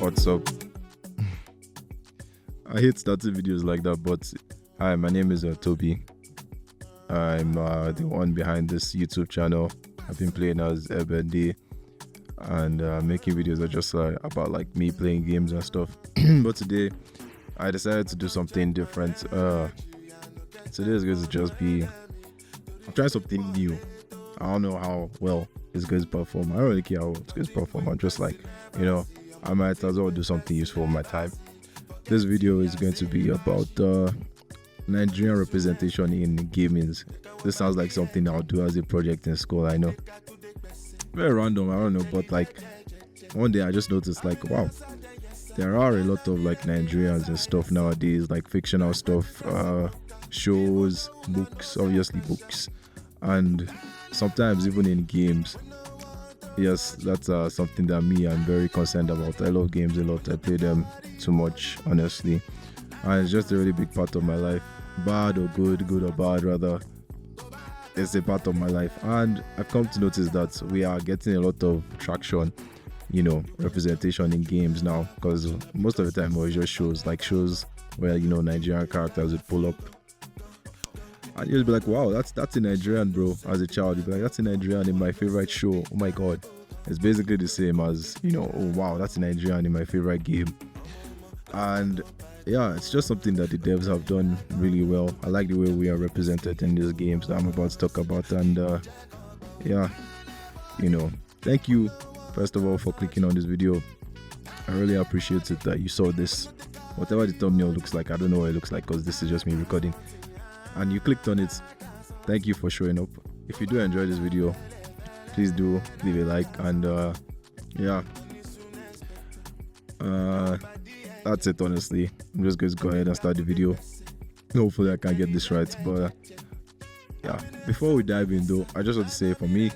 What's up? I hate starting videos like that, but hi, my name is Toby. I'm the one behind this YouTube channel. I've been playing as Ebende and making videos that just about like me playing games and stuff. But today, I decided to do something different. Today is going to just be, I'm trying something new. I don't know how well it's going to perform. I don't really care how it's going to perform. I'm just like, I might as well do something useful with my time. This video is going to be about Nigerian representation in gaming. This sounds like something I'll do as a project in school, I know. Very random, I don't know, but like one day I just noticed like, wow, there are a lot of like Nigerians and stuff nowadays, like fictional stuff, shows, books, obviously books, and sometimes even in games. Yes, that's something that I'm very concerned about. I love games a lot. I play them too much, honestly, and it's just a really big part of my life. Bad or good or bad rather, it's a part of my life. And I've come to notice that we are getting a lot of traction, representation in games now, because most of the time it was just shows where Nigerian characters would pull up. And you'll be like, wow, that's a Nigerian, bro. As a child, you'll be like, that's a Nigerian in my favorite show. Oh my god. It's basically the same as, oh wow, that's a Nigerian in my favorite game. And yeah, it's just something that the devs have done really well. I like the way we are represented in these games that I'm about to talk about. And thank you, first of all, for clicking on this video. I really appreciate it that you saw this. Whatever the thumbnail looks like, I don't know what it looks like because this is just me recording. And you clicked on it. Thank you for showing up. If you do enjoy this video, please do leave a like. And that's it, honestly. I'm just going to go ahead and start the video. Hopefully I can get this right. But before we dive in though, I just want to say, for me,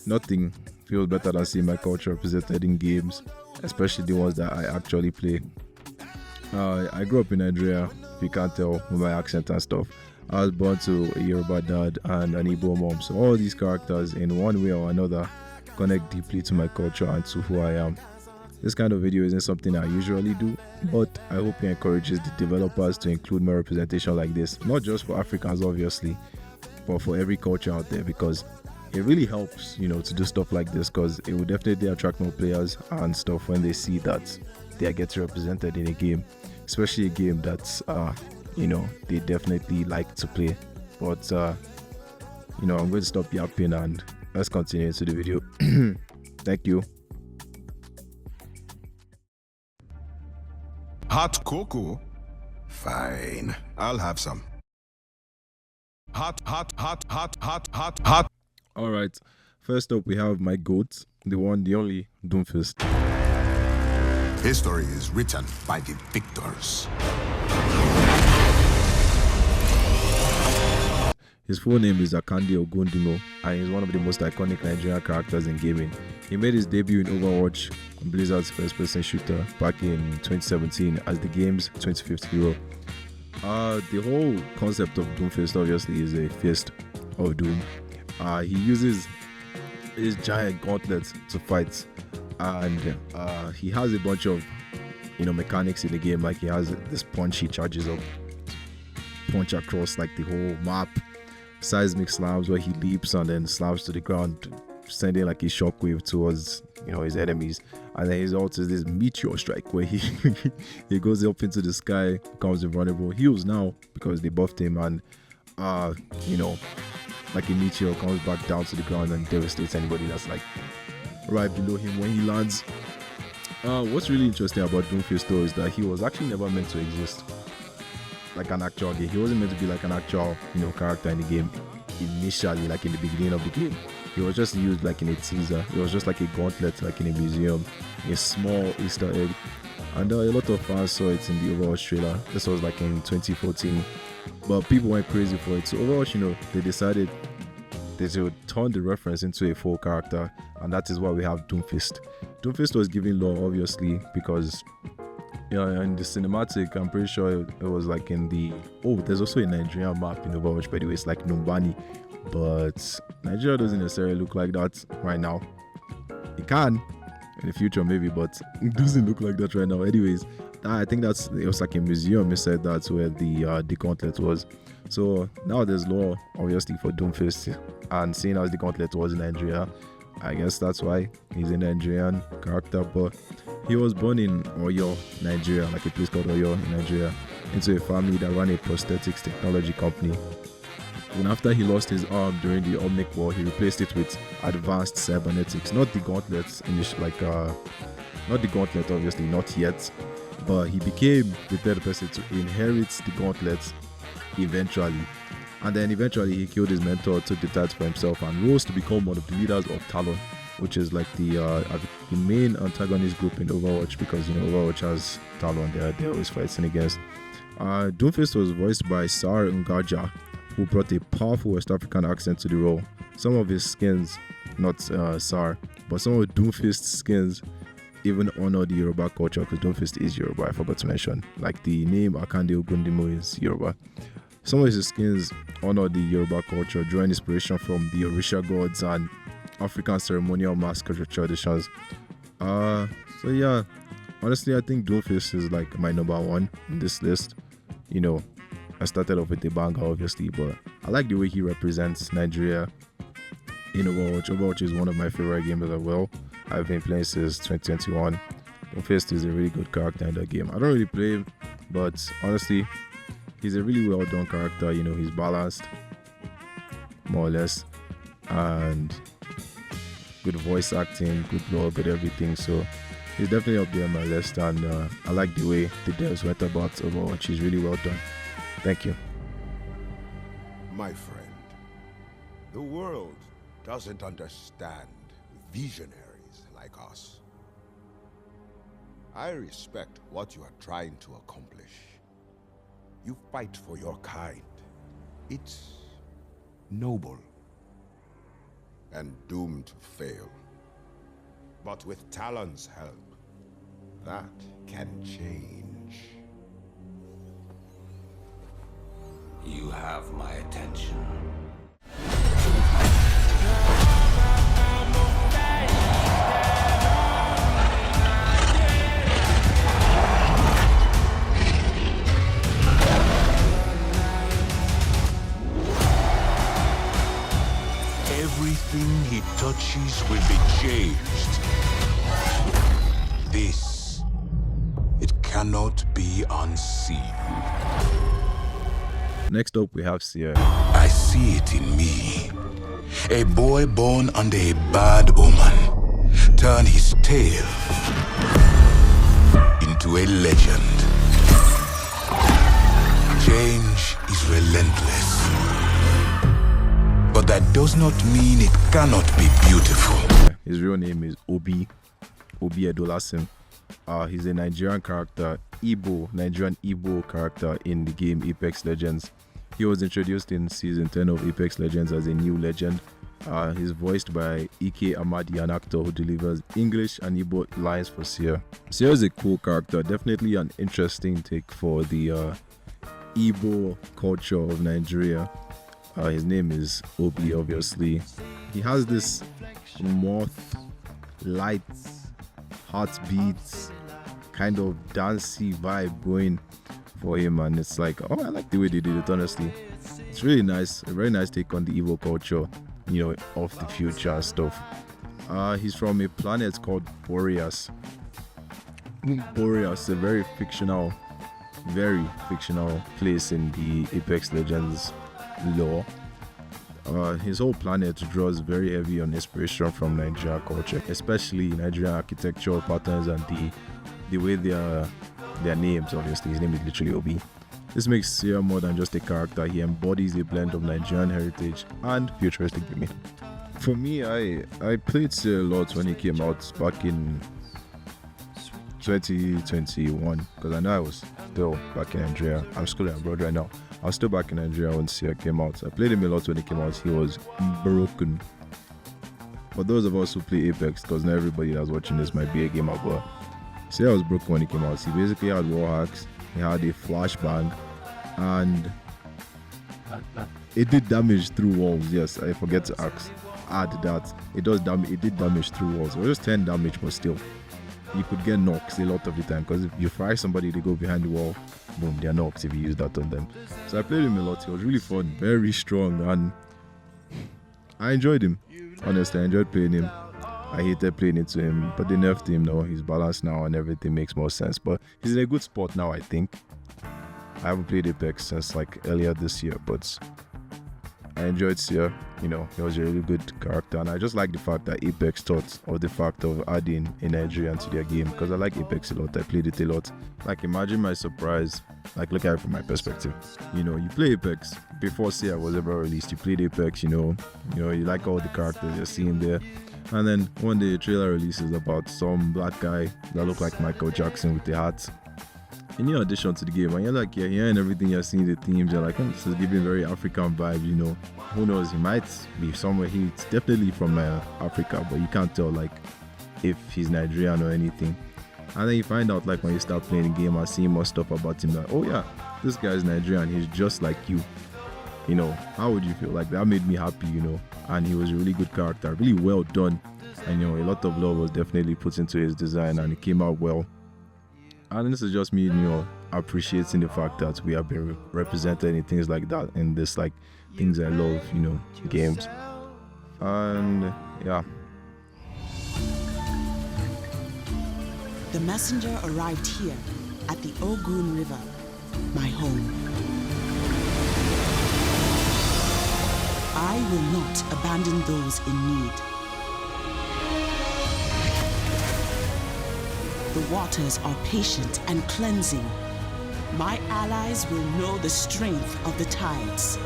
nothing feels better than seeing my culture represented in games, especially the ones that I actually play. I grew up in Nigeria, if you can't tell with my accent and stuff. I was born to a Yoruba dad and an Igbo mom, so all these characters in one way or another connect deeply to my culture and to who I am. This kind of video isn't something I usually do, but I hope it encourages the developers to include more representation like this, not just for Africans obviously, but for every culture out there, because it really helps, to do stuff like this, because it will definitely attract more players and stuff when they see that they are getting represented in a game, especially a game that's they definitely like to play. But I'm going to stop yapping and let's continue into the video. Thank you. Hot cocoa? Fine, I'll have some. Hot. All right, first up we have my goat, the one, the only Doomfist. History is written by the victors. His full name is Akande Ogundimo, and he's one of the most iconic Nigerian characters in gaming. He made his debut in Overwatch, Blizzard's first-person shooter, back in 2017 as the game's 25th hero. The whole concept of Doomfist obviously is a fist of doom. He uses his giant gauntlets to fight, and he has a bunch of mechanics in the game. Like he has this punch he charges up, punch across like the whole map, seismic slams where he leaps and then slams to the ground, sending like a shockwave towards his enemies. And then his ult is this meteor strike where he he goes up into the sky, becomes invulnerable, heals now because they buffed him, and like a meteor comes back down to the ground and devastates anybody that's like right below him when he lands. What's really interesting about Doomfist though is that he was actually never meant to exist like an actual game. He wasn't meant to be like an actual character in the game initially, like in the beginning of the game. He was just used like in a teaser. It was just like a gauntlet, like in a museum, a small Easter egg. And a lot of fans saw it in the Overwatch trailer. This was like in 2014, but people went crazy for it. So Overwatch, they decided they would turn the reference into a full character, and that is why we have Doomfist. Doomfist was given lore obviously because in the cinematic, I'm pretty sure it was like in the there's also a Nigerian map in Overwatch, by the way. It's like Numbani, but Nigeria doesn't necessarily look like that right now. It can, in the future maybe, but it doesn't look like that right now. Anyways, I think it was like a museum inside that's where the gauntlet was. So now there's law obviously for Doomfist, and seeing as the gauntlet was in Nigeria, I guess that's why he's a Nigerian character. But he was born in Oyo, Nigeria, like a place called Oyo in Nigeria, into a family that ran a prosthetics technology company. And after he lost his arm during the Omnic War, he replaced it with advanced cybernetics, not the gauntlets, not the gauntlet obviously, not yet, but he became the third person to inherit the gauntlets eventually. And then eventually he killed his mentor, took the title for himself, and rose to become one of the leaders of Talon, which is like the main antagonist group in Overwatch, because Overwatch has Talon, they're always fighting against. Doomfist was voiced by Sar Ngaja, who brought a powerful West African accent to the role. Some of his skins, not Sar, but some of Doomfist's skins even honor the Yoruba culture, because Doomfist is Yoruba, I forgot to mention. Like the name Akande Ogundimo is Yoruba. Some of his skins honor the Yoruba culture, drawing inspiration from the Orisha gods and African ceremonial mask traditions. So yeah, honestly, I think Doomfist is like my number one in this list. I started off with the banger obviously, but I like the way he represents Nigeria in Overwatch. Overwatch is one of my favorite games as well. I've been playing since 2021. Doomfist is a really good character in that game. I don't really play him, but honestly, he's a really well done character. He's balanced, more or less, and good voice acting, good lore, good everything. So he's definitely up there on my list, and I like the way the devs went about Overwatch. He's really well done. Thank you. My friend, the world doesn't understand visionaries like us. I respect what you are trying to accomplish. You fight for your kind. It's noble and doomed to fail. But with Talon's help, that can change. You have my attention. Everything he touches will be changed. This, it cannot be unseen. Next up, we have Seer. I see it in me. A boy born under a bad omen turn his tale into a legend. Change is relentless. But that does not mean it cannot be beautiful. His real name is Obi Edolasim. He's a Nigerian character, Nigerian Igbo character in the game Apex Legends. He was introduced in season 10 of Apex Legends as a new legend. He's voiced by Ike Amadi, an actor who delivers English and Igbo lines for Seer. Seer is a cool character, definitely an interesting take for the Igbo culture of Nigeria. His name is Obi, obviously. He has this moth, lights, heartbeats, kind of dancey vibe going for him, and it's like, I like the way they did it, honestly. It's really nice, a very nice take on the Igbo culture, of the future and stuff. He's from a planet called Boreas. Boreas, a very fictional place in the Apex Legends lore. His whole planet draws very heavy on inspiration from Nigerian culture, especially Nigerian architectural patterns and the way their names, obviously. His name is literally Obi. This makes Seer more than just a character. He embodies a blend of Nigerian heritage and futuristic gaming. For me, I played Seer a lot when he came out back in 2021, because I know I was still back in Nigeria. I'm schooling abroad right now. I was still back in Nigeria when Seer came out. I played him a lot when he came out. He was broken. For those of us who play Apex, because not everybody that's watching this might be a gamer, but Seer was broken when he came out. He basically had wall hacks, he had a flashbang, and it did damage through walls. Yes, I forget to ask. add that it does damage. It did damage through walls. It was just 10 damage, but still, you could get knocks a lot of the time because if you fry somebody, they go behind the wall, boom, they're knocks if you use that on them. So I played him a lot. It was really fun, very strong, and I enjoyed him. Honestly, I enjoyed playing him. I hated playing into him, but they nerfed him now. He's balanced now and everything makes more sense. But he's in a good spot now, I think. I haven't played Apex since like earlier this year, but I enjoyed Seer. You know, he was a really good character, and I just like the fact that Apex thought of the fact of adding a Nigerian to their game, because I like Apex a lot. I played it a lot. Like, imagine my surprise. Like, look at it from my perspective. You know, you play Apex before Seer was ever released. You played Apex. You know, you like all the characters you're seeing there. And then one day a trailer releases about some black guy that looked like Michael Jackson with a hat. And you audition to the game and you're like, you're hearing everything, you're seeing the themes, you're like, this is giving very African vibe, you know. Who knows, he might be somewhere, he's definitely from Africa, but you can't tell like if he's Nigerian or anything. And then you find out like when you start playing the game and seeing more stuff about him, like, oh yeah, this guy's Nigerian, he's just like you. You know, how would you feel? Like, that made me happy, you know. And he was a really good character, really well done. And you know, a lot of love was definitely put into his design and it came out well. And this is just me, you know, appreciating the fact that we have been represented in things like that, in this like things I love, you know, games. And yeah. The messenger arrived here at the Ogun River, my home. I will not abandon those in need. The waters are patient and cleansing. My allies will know the strength of the tides,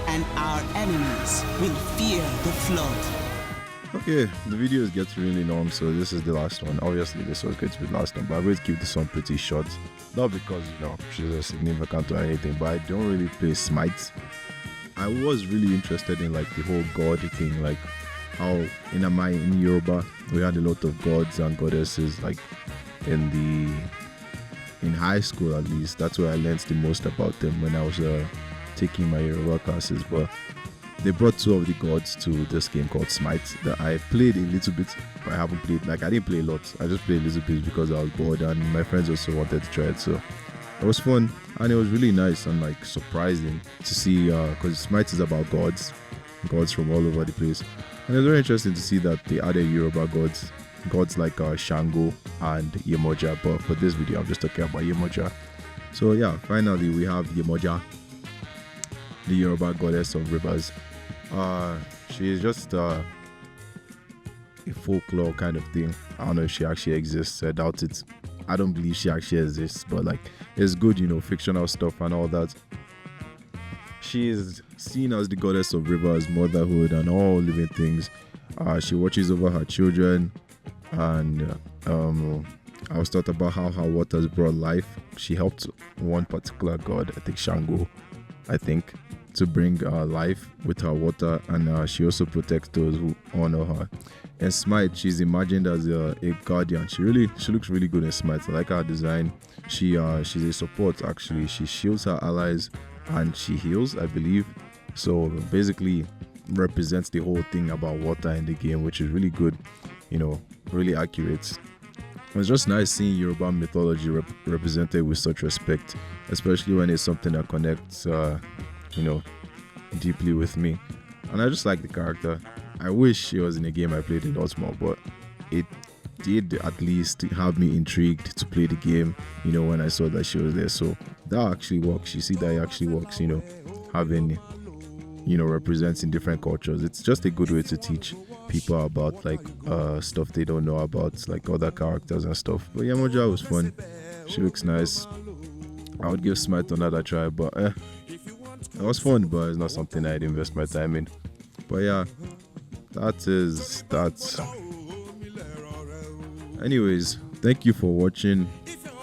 and our enemies will fear the flood. Okay, the video is getting really long, so this is the last one. Obviously, this was going to be the last one, but I'm going to keep this one pretty short. Not because, you know, she's a significant or anything, but I don't really play Smite. I was really interested in like the whole god thing, like how in Yoruba we had a lot of gods and goddesses, like in high school at least. That's where I learned the most about them when I was taking my Yoruba classes. But they brought two of the gods to this game called Smite that I played a little bit, but I haven't played, like I didn't play a lot. I just played a little bit because I was bored and my friends also wanted to try it, so it was fun and it was really nice and like surprising to see, because Smite is about gods from all over the place, and it's very interesting to see that they added Yoruba gods like Shango and Yemoja, but for this video I'm just talking about Yemoja. So yeah, finally we have Yemoja, the Yoruba goddess of rivers. She is just a folklore kind of thing. I don't know if she actually exists. I doubt it. I don't believe she actually exists, but like, it's good, you know, fictional stuff and all that. She is seen as the goddess of rivers, motherhood, and all living things. She watches over her children, and I was taught about how her waters brought life. She helped one particular god, I think Shango, to bring life with her water, and she also protects those who honor her. In Smite, she's imagined as a guardian. She looks really good in Smite. I like her design. She's a support actually. She shields her allies and she heals, I believe. So basically represents the whole thing about water in the game, which is really good, you know, really accurate. It's just nice seeing Yoruba mythology represented with such respect, especially when it's something that connects you know, deeply with me. And I just like the character. I wish she was in a game I played a lot more, but it did at least have me intrigued to play the game, you know, when I saw that she was there. So that actually works. You see that it actually works, you know, having, you know, representing different cultures. It's just a good way to teach people about like stuff they don't know about, like other characters and stuff. But Yemoja was fun. She looks nice. I would give Smite another try, but it was fun, but it's not something I'd invest my time in. But yeah, that's anyways, thank you for watching.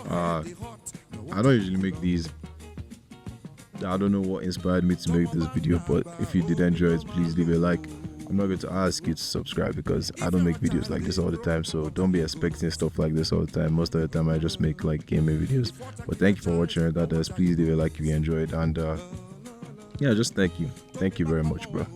I don't usually make these. I don't know what inspired me to make this video, but if you did enjoy it, please leave a like. I'm not going to ask you to subscribe because I don't make videos like this all the time, so don't be expecting stuff like this all the time. Most of the time I just make like gaming videos. But thank you for watching regardless. Please leave a like if you enjoyed, and yeah, just thank you very much, bro.